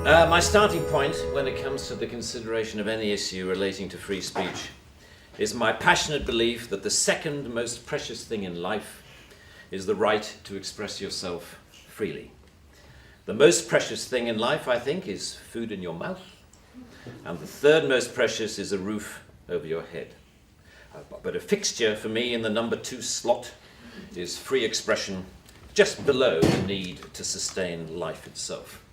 My starting point when it comes to the consideration of any issue relating to free speech is my passionate belief that the second most precious thing in life is the right to express yourself freely. The most precious thing in life, I think, is food in your mouth, and the third most precious is a roof over your head. But a fixture for me in the number 2 slot is free expression, just below the need to sustain life itself.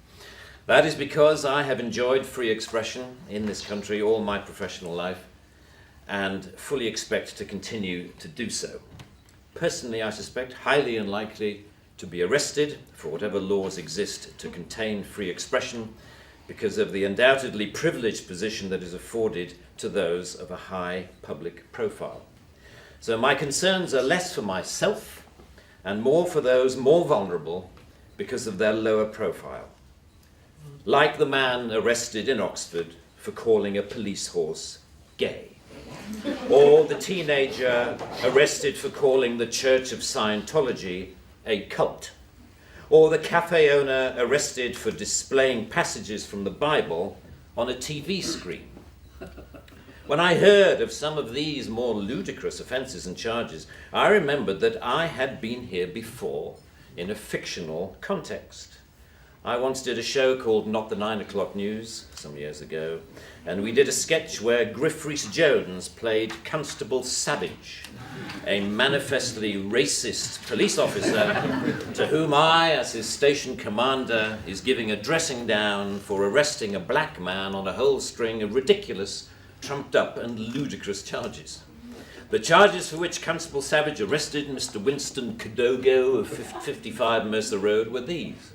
That is because I have enjoyed free expression in this country all my professional life and fully expect to continue to do so. Personally, I suspect highly unlikely to be arrested for whatever laws exist to contain free expression because of the undoubtedly privileged position that is afforded to those of a high public profile. So my concerns are less for myself and more for those more vulnerable because of their lower profile. Like the man arrested in Oxford for calling a police horse gay, or the teenager arrested for calling the Church of Scientology a cult, or the cafe owner arrested for displaying passages from the Bible on a TV screen. When I heard of some of these more ludicrous offences and charges, I remembered that I had been here before in a fictional context. I once did a show called Not the 9 O'Clock News some years ago, and we did a sketch where Griff Rhys-Jones played Constable Savage, a manifestly racist police officer to whom I, as his station commander, is giving a dressing down for arresting a black man on a whole string of ridiculous, trumped up and ludicrous charges. The charges for which Constable Savage arrested Mr. Winston Kadogo of 55 Mercer Road were these: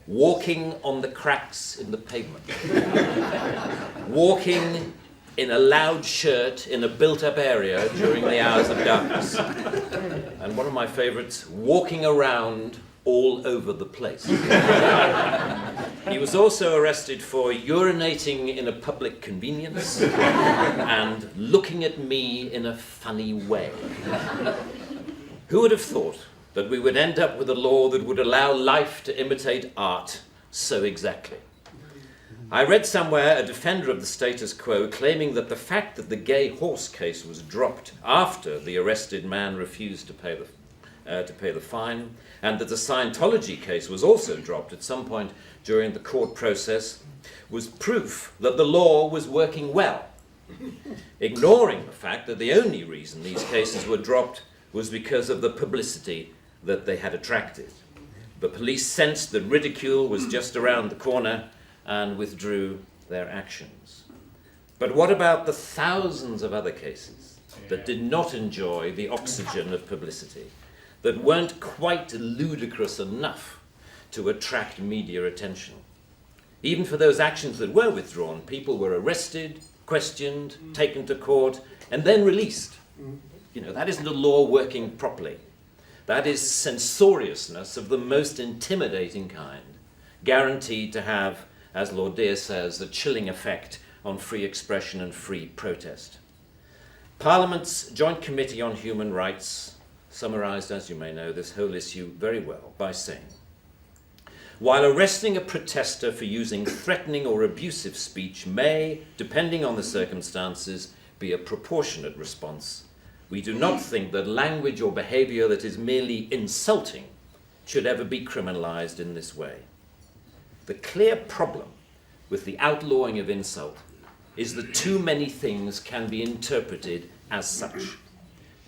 walking on the cracks in the pavement, walking in a loud shirt in a built-up area during the hours of darkness, and one of my favourites, walking around all over the place. He was also arrested for urinating in a public convenience and looking at me in a funny way. Who would have thought that we would end up with a law that would allow life to imitate art so exactly? I read somewhere a defender of the status quo claiming that the fact that the gay horse case was dropped after the arrested man refused to pay the fine, and that the Scientology case was also dropped at some point during the court process, was proof that the law was working well, ignoring the fact that the only reason these cases were dropped was because of the publicity that they had attracted. The police sensed that ridicule was just around the corner and withdrew their actions. But what about the thousands of other cases that did not enjoy the oxygen of publicity, that weren't quite ludicrous enough to attract media attention? Even for those actions that were withdrawn, people were arrested, questioned, taken to court, and then released. That isn't a law working properly. That is censoriousness of the most intimidating kind, guaranteed to have, as Lord Dear says, a chilling effect on free expression and free protest. Parliament's Joint Committee on Human Rights summarised, as you may know, this whole issue very well by saying, while arresting a protester for using threatening or abusive speech may, depending on the circumstances, be a proportionate response, we do not think that language or behaviour that is merely insulting should ever be criminalised in this way. The clear problem with the outlawing of insult is that too many things can be interpreted as such.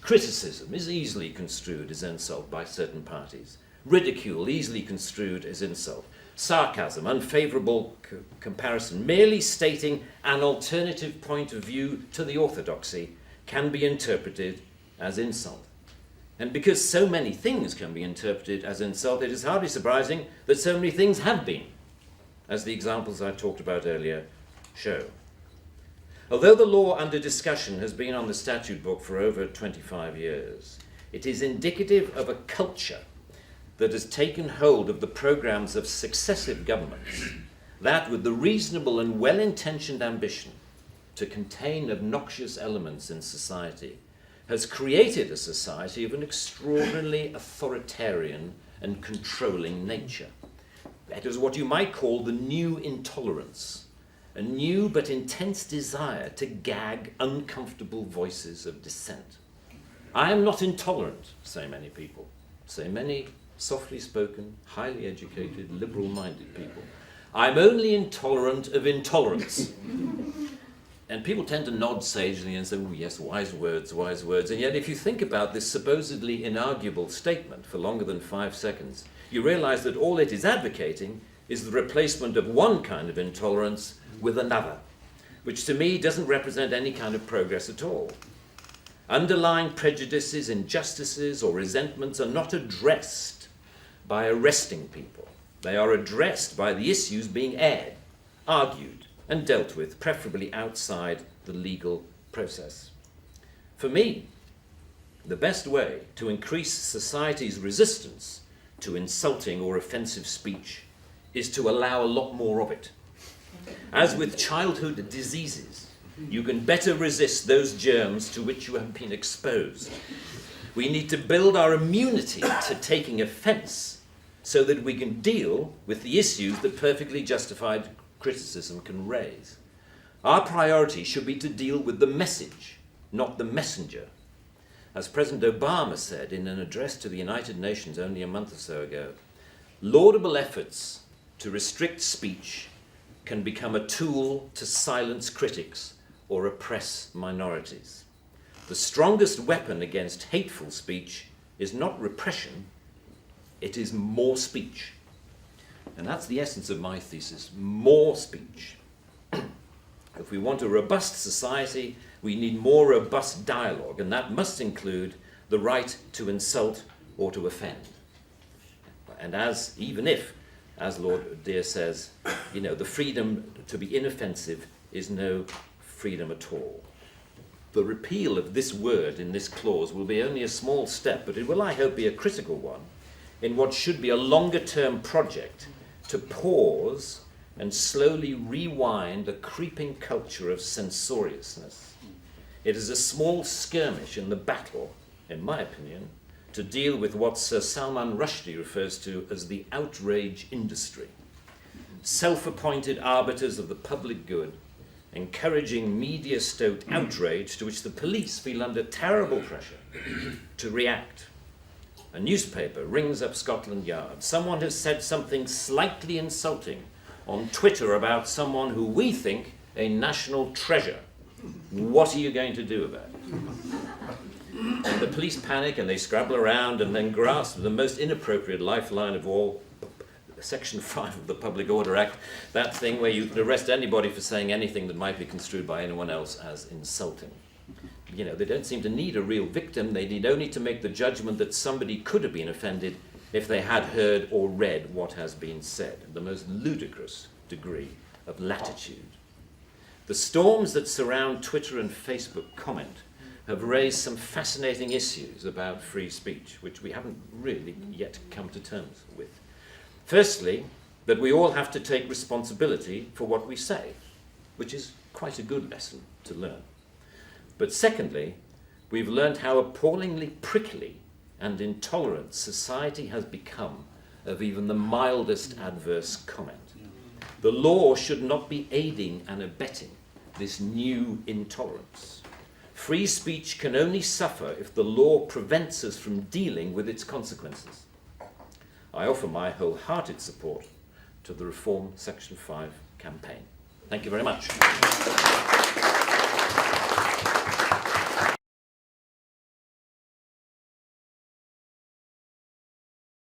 Criticism is easily construed as insult by certain parties. Ridicule easily construed as insult. Sarcasm, unfavourable comparison, merely stating an alternative point of view to the orthodoxy can be interpreted as insult. And because so many things can be interpreted as insult, it is hardly surprising that so many things have been, as the examples I talked about earlier show. Although the law under discussion has been on the statute book for over 25 years, it is indicative of a culture that has taken hold of the programs of successive governments, that with the reasonable and well-intentioned ambition to contain obnoxious elements in society, has created a society of an extraordinarily authoritarian and controlling nature. It is what you might call the new intolerance, a new but intense desire to gag uncomfortable voices of dissent. I am not intolerant, say many people, say many softly spoken, highly educated, liberal-minded people. I'm only intolerant of intolerance. And people tend to nod sagely and say, oh yes, wise words, wise words. And yet if you think about this supposedly inarguable statement for longer than 5 seconds, you realize that all it is advocating is the replacement of one kind of intolerance with another, which to me doesn't represent any kind of progress at all. Underlying prejudices, injustices, or resentments are not addressed by arresting people. They are addressed by the issues being aired, argued, and dealt with, preferably outside the legal process. For me, the best way to increase society's resistance to insulting or offensive speech is to allow a lot more of it. As with childhood diseases, you can better resist those germs to which you have been exposed. We need to build our immunity to taking offense so that we can deal with the issues that perfectly justified criticism can raise. Our priority should be to deal with the message, not the messenger. As President Obama said in an address to the United Nations only a month or so ago, laudable efforts to restrict speech can become a tool to silence critics or oppress minorities. The strongest weapon against hateful speech is not repression, it is more speech. And that's the essence of my thesis, more speech. If we want a robust society, we need more robust dialogue, and that must include the right to insult or to offend. And even if, as Lord Dear says, the freedom to be inoffensive is no freedom at all. The repeal of this word in this clause will be only a small step, but it will, I hope, be a critical one in what should be a longer-term project to pause and slowly rewind a creeping culture of censoriousness. It is a small skirmish in the battle, in my opinion, to deal with what Sir Salman Rushdie refers to as the outrage industry. Self-appointed arbiters of the public good, encouraging media-stoked outrage to which the police feel under terrible pressure to react. A newspaper rings up Scotland Yard. Someone has said something slightly insulting on Twitter about someone who we think a national treasure. What are you going to do about it? And the police panic and they scrabble around and then grasp the most inappropriate lifeline of all, Section 5 of the Public Order Act, that thing where you can arrest anybody for saying anything that might be construed by anyone else as insulting. They don't seem to need a real victim. They need only to make the judgment that somebody could have been offended if they had heard or read what has been said. The most ludicrous degree of latitude. The storms that surround Twitter and Facebook comment have raised some fascinating issues about free speech, which we haven't really yet come to terms with. Firstly, that we all have to take responsibility for what we say, which is quite a good lesson to learn. But secondly, we've learned how appallingly prickly and intolerant society has become of even the mildest adverse comment. The law should not be aiding and abetting this new intolerance. Free speech can only suffer if the law prevents us from dealing with its consequences. I offer my wholehearted support to the Reform Section 5 campaign. Thank you very much.